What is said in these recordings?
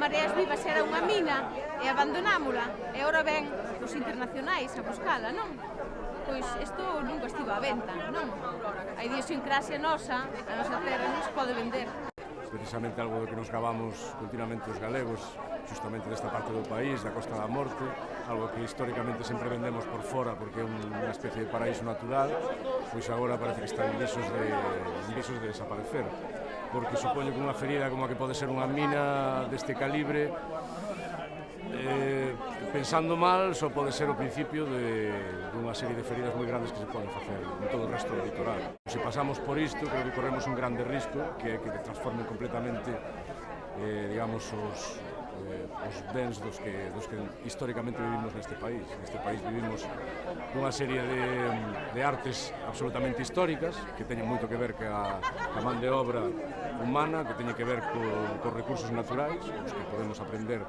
Mareas Vivas era unha mina e abandonámola e ora ven os internacionais a buscala, non? Pois isto nunca estivo á venta, non? A idiosincrasia nosa, a nosa terra non se pode vender. Precisamente algo do que nos gabamos continuamente os galegos, justamente desta parte do país, da Costa da Morte, algo que históricamente sempre vendemos por fora porque é unha especie de paraíso natural, pois agora parece que está en visos de desaparecer, porque supoño que unha ferida como a que pode ser unha mina deste calibre, pensando mal, só pode ser o principio dunha serie de feridas moi grandes que se poden facer en todo o resto do litoral. Se pasamos por isto, creo que corremos un grande risco, que é que transformen completamente, digamos, os bens dos que históricamente vivimos neste país. Neste país vivimos dunha serie de artes absolutamente históricas, que teñen moito que ver ca man de obra humana, que teñen que ver cos recursos naturais, os que podemos aprender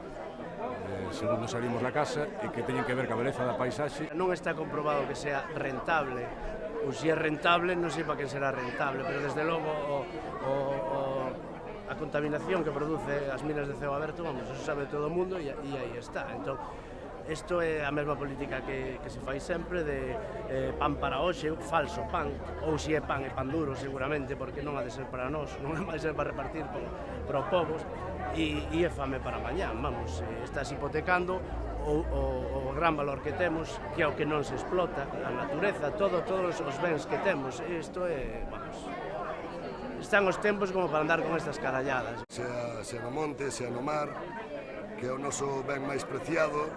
segundo salimos da casa, e que teñen que ver ca beleza da paisaxe. Non está comprobado que sea rentable, ou se é rentable, non sei para quen será rentable, pero desde logo a contaminación que produce as minas de ceo aberto, vamos, eso sabe todo o mundo e aí está. Entón, isto é a mesma política que se fai sempre de pan para hoxe, falso pan, ou se é pan duro seguramente, porque non ha de ser para nós, non ha de ser para repartir para os povos, e é fame para mañán, vamos, estás hipotecando o gran valor que temos, que é o que non se explota, a natureza, todos os bens que temos, isto é, vamos, están os tempos como para andar con estas caralladas. Sea no monte, sea no mar, que é o noso ben máis preciado,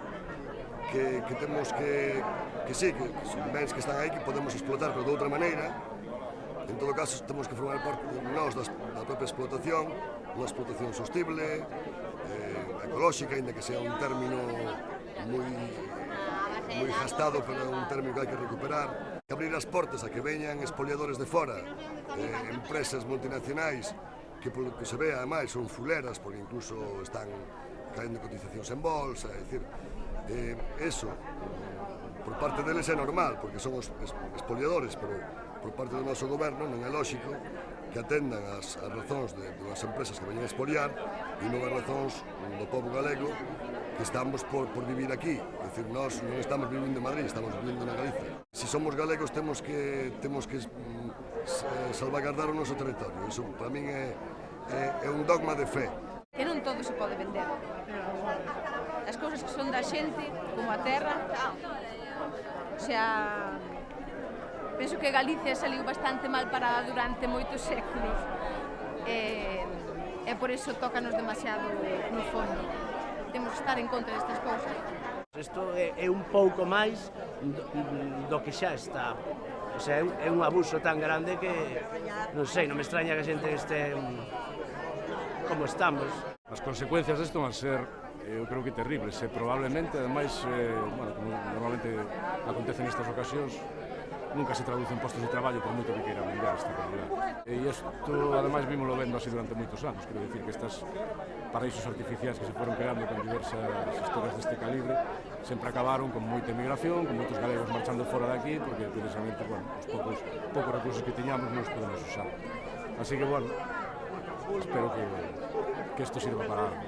que temos que sí, que son bens que están aí, que podemos explotar, pero de outra maneira. En todo caso, temos que formar parte de nós da propia explotación, unha explotación sostible, ecolóxica, ainda que sea un término moi gastado, pero é un término que hai que recuperar. Abrir as portas a que veñan expoliadores de fora, empresas multinacionais, que polo que se ve, ademais, son fuleras, porque incluso están caendo cotizacións en bolsa, é dicir, eso, por parte deles é normal, porque son os expoliadores, pero por parte do noso goberno non é lóxico que atendan as razóns das empresas que veñen a expoliar e non as razóns do povo galego que estamos por vivir aquí. É dicir, nós non estamos vivindo en Madrid, estamos vivindo na Galicia. Se somos galegos temos que salvaguardar o noso territorio. Iso para min é un dogma de fe. Que non todo se pode vender. As cousas que son da xente, como a terra, o sea, penso que Galicia saliu bastante mal parada durante moitos séculos e por iso tócanos demasiado no fondo. Temos que estar en contra destas cousas. Isto é un pouco máis do que xa está. O sea, é un abuso tan grande que, non sei, non me extraña que a xente este como estamos. As consecuencias disto van ser, eu creo que terribles, e probablemente, ademais, bueno, como normalmente acontece nestas ocasións, nunca se traduce en postos de traballo por moito que queira vender esta realidad. E isto, ademais, vímoslo vendo así durante moitos anos, quero dicir que estas paraísos artificiais que se foron creando con diversas historias deste calibre sempre acabaron con moita emigración, con moitos galegos marchando fora de aquí, porque precisamente, bueno, os poucos recursos que tiñamos non os podemos usar. Así que, bueno, espero que isto sirva para algo.